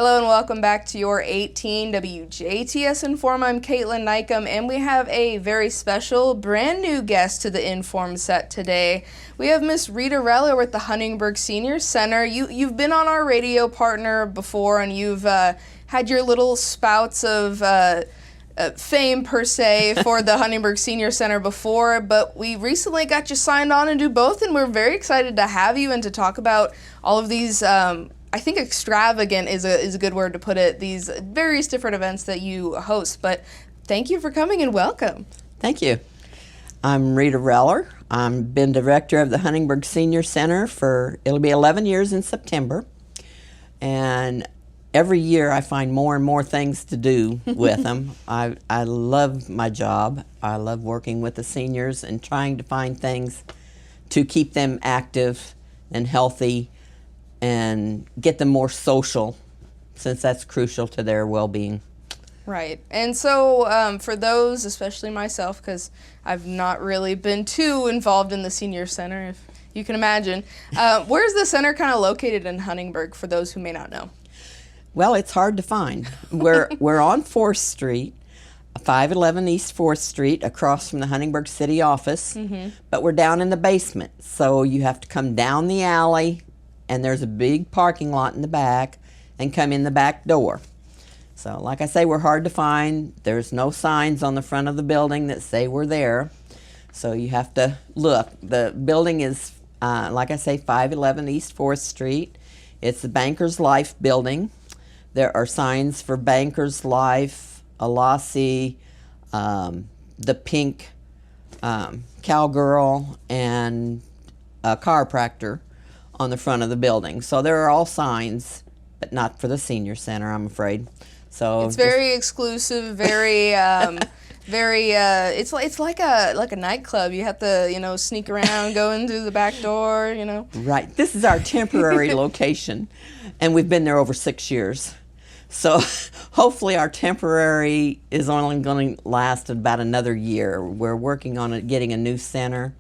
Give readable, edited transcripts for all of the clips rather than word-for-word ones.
Hello and welcome back to your 18 WJTS In.form. I'm Kaitlyn Neukam, and we have a very special, brand new guest to the In.form set today. We have Miss Rita Reller with the Huntingburg Senior Center. You've been on our radio partner before, and you've had your little spouts of fame, per se, for the Huntingburg Senior Center before, but we recently got you signed on to do both, and we're very excited to have you and to talk about all of these I think extravagant is a good word to put it, these various different events that you host. But thank you for coming and welcome. Thank you. I'm Rita Reller. I've been director of the Huntingburg Senior Center it'll be 11 years in September. And every year I find more and more things to do with them. I love my job. I love working with the seniors and trying to find things to keep them active and healthy and get them more social, since that's crucial to their well-being. Right. And so for those, especially myself, because I've not really been too involved in the senior center, if you can imagine, where's the center kind of located in Huntingburg, for those who may not know? Well, it's hard to find. We're on 4th Street, 511 East 4th Street, across from the Huntingburg City office, but we're down in the basement, so you have to come down the alley, and there's a big parking lot in the back, and come in the back door. So like I say, we're hard to find. There's no signs on the front of the building that say we're there, so you have to look. The building is, like I say, 511 East 4th Street. It's the Bankers Life building. There are signs for Bankers Life, Alasi, the Pink Cowgirl, and a chiropractor on the front of the building. So there are all signs, but not for the senior center, I'm afraid. So it's very exclusive, very very it's like a nightclub. You have to, sneak around, go in through the back door, Right. This is our temporary location, and we've been there over 6 years. So hopefully our temporary is only going to last about another year. We're working on getting a new center.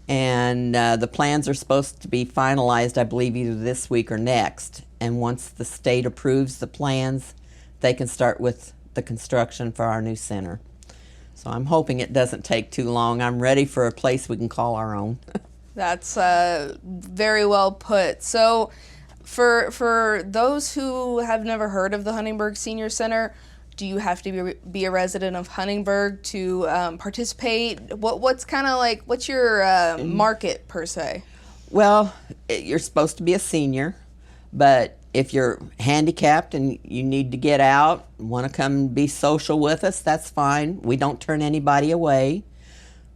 And the plans are supposed to be finalized, I believe, either this week or next. And once the state approves the plans, they can start with the construction for our new center. So I'm hoping it doesn't take too long. I'm ready for a place we can call our own. That's very well put. So for those who have never heard of the Huntingburg Senior Center, do you have to be a resident of Huntingburg to participate? What's your market, per se? Well, you're supposed to be a senior, but if you're handicapped and you need to get out, want to come and be social with us, that's fine. We don't turn anybody away.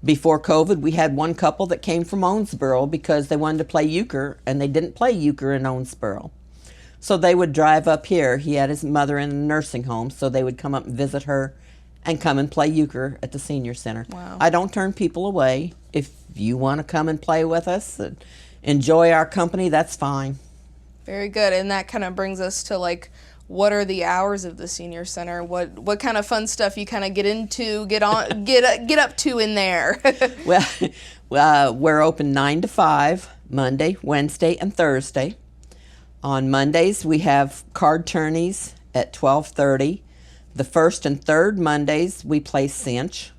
Before COVID, we had one couple that came from Owensboro because they wanted to play euchre, and they didn't play euchre in Owensboro. So they would drive up here. He had his mother in a nursing home, so they would come up and visit her and come and play euchre at the senior center. Wow. I don't turn people away. If you want to come and play with us and enjoy our company, that's fine. Very good. And that kind of brings us to, what are the hours of the senior center? What kind of fun stuff you kind of get up to in there? Well, we're open 9 to 5, Monday, Wednesday, and Thursday. On Mondays, we have card tourneys at 12:30. The first and third Mondays, we play cinch.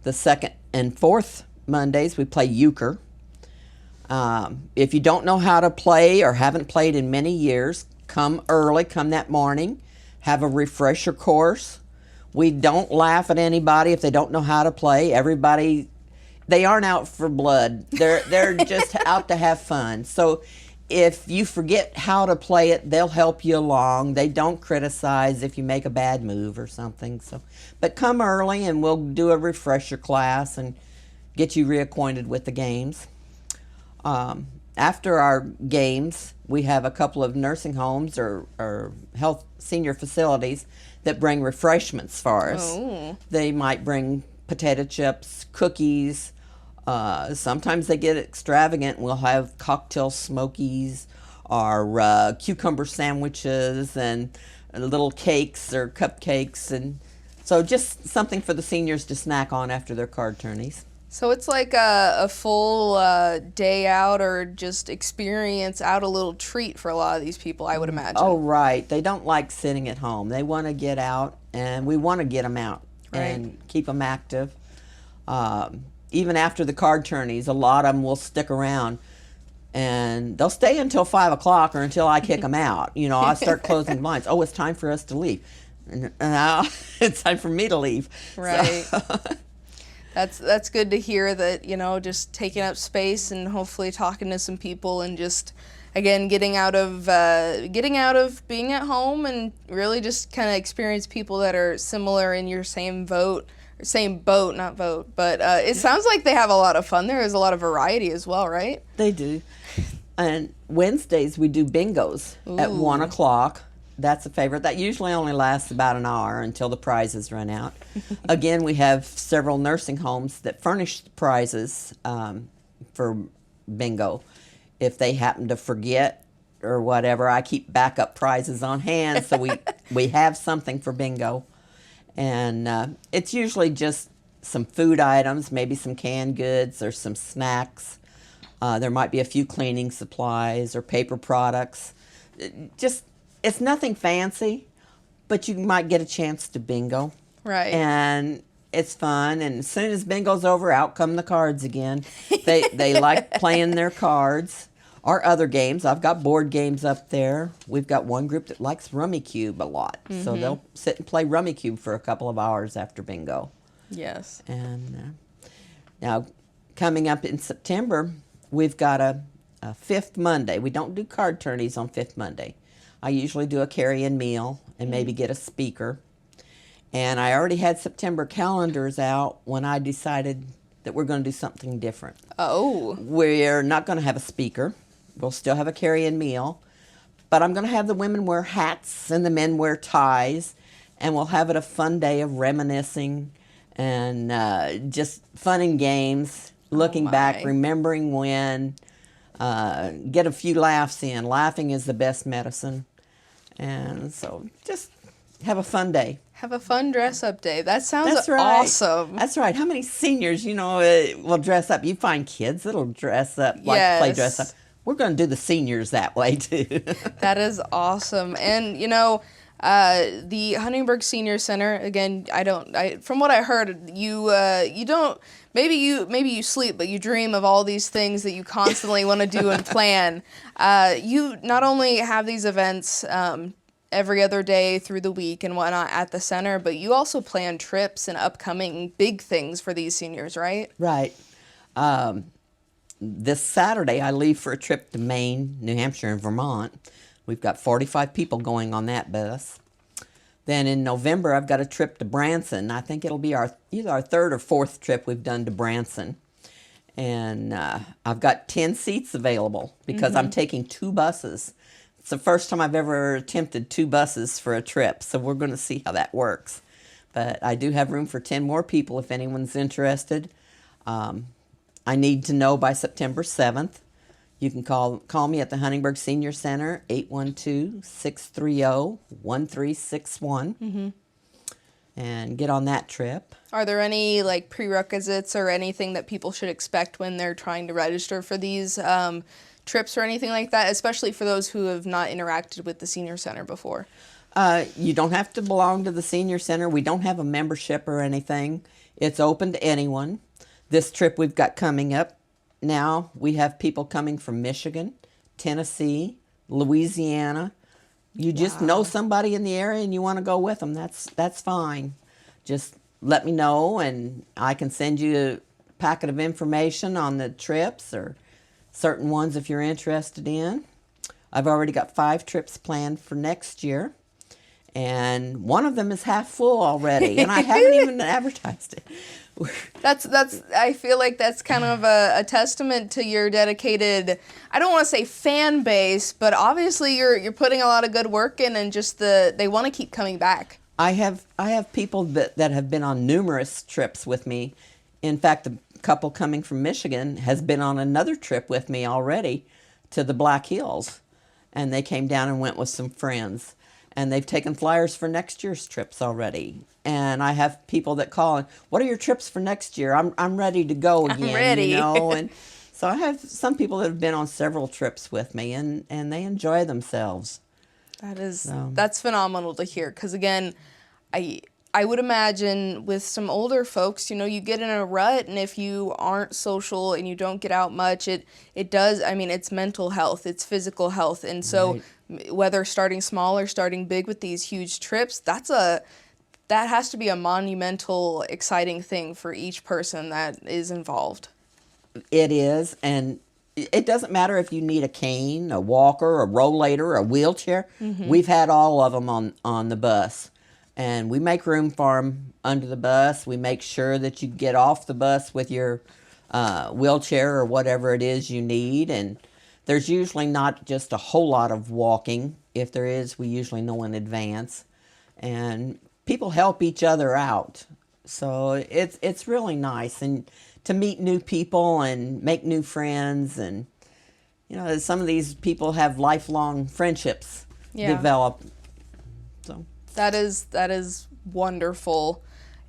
The second and fourth Mondays, we play euchre. If you don't know how to play or haven't played in many years, come early, come that morning, have a refresher course. We don't laugh at anybody if they don't know how to play. They aren't out for blood. They're just out to have fun. So if you forget how to play it, they'll help you along. They don't criticize if you make a bad move or something. But come early and we'll do a refresher class and get you reacquainted with the games. After our games, we have a couple of nursing homes or health senior facilities that bring refreshments for us. Oh. They might bring potato chips, cookies. Sometimes they get extravagant. We'll have cocktail smokies or cucumber sandwiches and little cakes or cupcakes. And so just something for the seniors to snack on after their card tourneys. So it's like a full day out or just experience out, a little treat for a lot of these people, I would imagine. Oh, right. They don't like sitting at home. They want to get out, and we want to get them out and keep them active. Even after the card tourneys, a lot of them will stick around, and they'll stay until 5 o'clock or until I kick them out. You know, I start closing blinds. Oh, it's time for us to leave. And now it's time for me to leave. Right. So. That's good to hear that, you know, just taking up space and hopefully talking to some people and just, again, getting out of being at home and really just kind of experience people that are similar in your same boat, not vote. But it sounds like they have a lot of fun. There is a lot of variety as well, right? They do. And Wednesdays we do bingos at 1 o'clock. That's a favorite. That usually only lasts about an hour until the prizes run out. Again, we have several nursing homes that furnish the prizes for bingo. If they happen to forget or whatever, I keep backup prizes on hand so we have something for bingo. And it's usually just some food items, maybe some canned goods or some snacks. There might be a few cleaning supplies or paper products. It's nothing fancy, but you might get a chance to bingo. Right. And it's fun. And as soon as bingo's over, out come the cards again. They like playing their cards. Or other games. I've got board games up there. We've got one group that likes Rummy Cube a lot. Mm-hmm. So they'll sit and play Rummy Cube for a couple of hours after bingo. Yes. And now, coming up in September, we've got a fifth Monday. We don't do card tourneys on fifth Monday. I usually do a carry-in meal and maybe get a speaker. And I already had September calendars out when I decided that we're going to do something different. Oh. We're not going to have a speaker. We'll still have a carry-in meal. But I'm going to have the women wear hats and the men wear ties. And we'll have it a fun day of reminiscing and just fun and games, looking back, remembering when, get a few laughs in. Laughing is the best medicine. And so just have a fun day. Have a fun dress-up day. That sounds awesome. That's right. How many seniors, will dress up? You find kids that'll dress up, like to play dress up. We're going to do the seniors that way, too. That is awesome. And, the Huntingburg Senior Center, again, from what I heard, you don't, maybe you sleep, but you dream of all these things that you constantly want to do and plan. You not only have these events every other day through the week and whatnot at the center, but you also plan trips and upcoming big things for these seniors, right? Right. This Saturday, I leave for a trip to Maine, New Hampshire, and Vermont. We've got 45 people going on that bus. Then in November, I've got a trip to Branson. I think it'll be either our third or fourth trip we've done to Branson. And I've got 10 seats available because I'm taking 2 buses. It's the first time I've ever attempted 2 buses for a trip, so we're going to see how that works. But I do have room for 10 more people if anyone's interested. I need to know by September 7th. You can call me at the Huntingburg Senior Center, 812-630-1361, and get on that trip. Are there any prerequisites or anything that people should expect when they're trying to register for these trips or anything like that, especially for those who have not interacted with the Senior Center before? You don't have to belong to the Senior Center. We don't have a membership or anything. It's open to anyone. This trip we've got coming up now, we have people coming from Michigan, Tennessee, Louisiana. You just know somebody in the area and you want to go with them. That's fine. Just let me know and I can send you a packet of information on the trips or certain ones if you're interested in. I've already got 5 trips planned for next year. And one of them is half full already, and I haven't even advertised it. That's. I feel like that's kind of a testament to your dedicated, I don't want to say fan base, but obviously you're putting a lot of good work in, and just they want to keep coming back. I have people that have been on numerous trips with me. In fact, the couple coming from Michigan has been on another trip with me already to the Black Hills, and they came down and went with some friends. and they've taken flyers for next year's trips already. And I have people that call and, what are your trips for next year? I'm ready to go again. I'm ready. You know, and so I have some people that have been on several trips with me, and they enjoy themselves. That's phenomenal to hear, because again, I would imagine with some older folks, you know, you get in a rut, and if you aren't social and you don't get out much, it does, I mean, it's mental health, it's physical health, and so whether starting small or starting big with these huge trips, that has to be a monumental, exciting thing for each person that is involved. It is, and it doesn't matter if you need a cane, a walker, a rollator, a wheelchair. We've had all of them on the bus. And we make room for them under the bus. We make sure that you get off the bus with your wheelchair or whatever it is you need. And there's usually not just a whole lot of walking. If there is, we usually know in advance. And people help each other out. So it's really nice. And to meet new people and make new friends. And, you know, some of these people have lifelong friendships develop. So that is wonderful.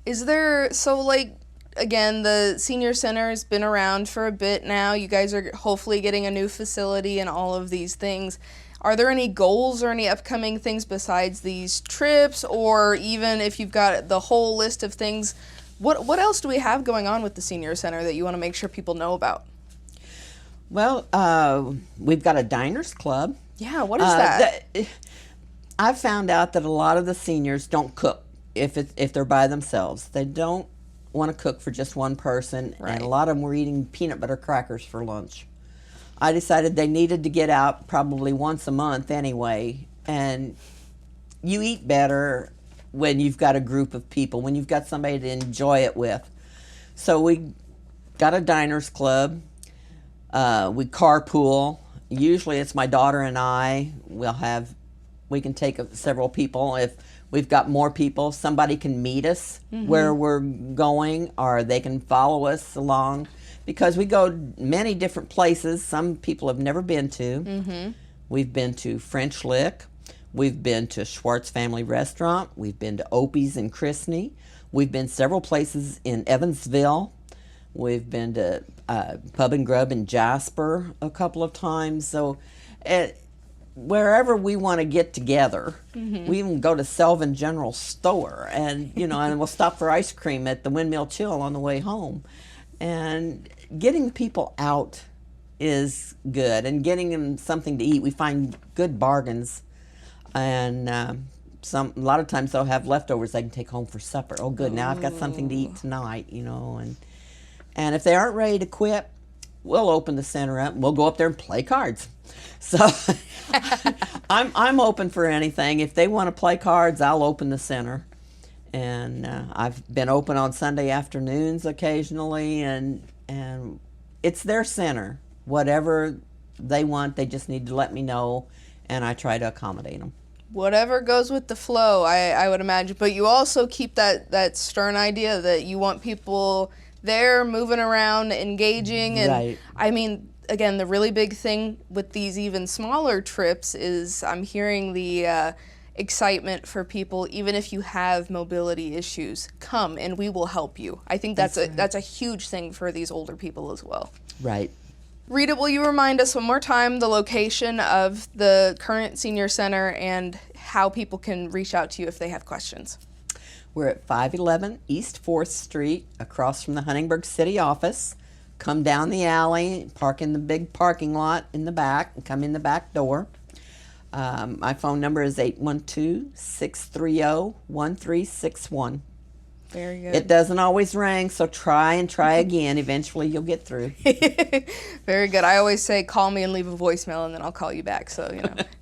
Is there, so like, again, the senior center has been around for a bit now. You guys are hopefully getting a new facility and all of these things. Are there any goals or any upcoming things besides these trips, or even if you've got the whole list of things, what else do we have going on with the senior center that you want to make sure people know about? Well, we've got a diners club. Yeah, what is that? I've found out that a lot of the seniors don't cook if they're by themselves. They don't want to cook for just one person, Right. and a lot of them were eating peanut butter crackers for lunch. I decided they needed to get out probably once a month anyway, and you eat better when you've got a group of people, when you've got somebody to enjoy it with. So we got a diners club. We carpool. Usually it's my daughter and I. We can take several people. If we've got more people, somebody can meet us where we're going, or they can follow us along, because we go many different places some people have never been to. We've been to French Lick. We've been to Schwartz Family Restaurant. We've been to Opie's in Chrisney. We've been several places in Evansville. We've been to Pub and Grub in Jasper a couple of times. So wherever we want to get together, we even go to Selvin General Store, and and we'll stop for ice cream at the Windmill Chill on the way home. And getting people out is good, and getting them something to eat. We find good bargains, and a lot of times they'll have leftovers they can take home for supper. Oh, good! Now I've got something to eat tonight, And if they aren't ready to quit, we'll open the center up and we'll go up there and play cards. So I'm open for anything. If they want to play cards, I'll open the center. And I've been open on Sunday afternoons occasionally, and it's their center. Whatever they want, they just need to let me know, and I try to accommodate them. Whatever goes with the flow, I would imagine. But you also keep that stern idea that you want people there, moving around, engaging. And Right. I mean, again, the really big thing with these even smaller trips is I'm hearing the excitement for people. Even if you have mobility issues, come and we will help you. I think that's a huge thing for these older people as well. Right. Rita, will you remind us one more time the location of the current senior center and how people can reach out to you if they have questions? We're at 511 East 4th Street, across from the Huntingburg City office. Come down the alley, park in the big parking lot in the back, and come in the back door. My phone number is 812-630-1361. Very good. It doesn't always ring, so try and try again. Eventually you'll get through. Very good. I always say call me and leave a voicemail, and then I'll call you back, so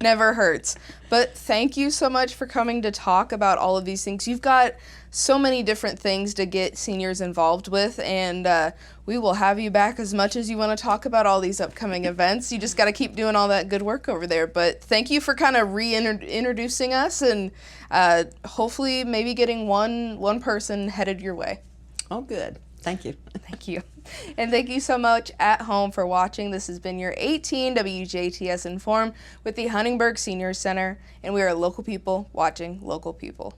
never hurts. But thank you so much for coming to talk about all of these things. You've got so many different things to get seniors involved with, and we will have you back as much as you want to talk about all these upcoming events. You just got to keep doing all that good work over there. But thank you for kind of reintroducing us, and hopefully maybe getting one person headed your way. Oh, good. Thank you. Thank you. And thank you so much at home for watching. This has been your 18 WJTS In.form with the Huntingburg Senior Center, and we are local people watching local people.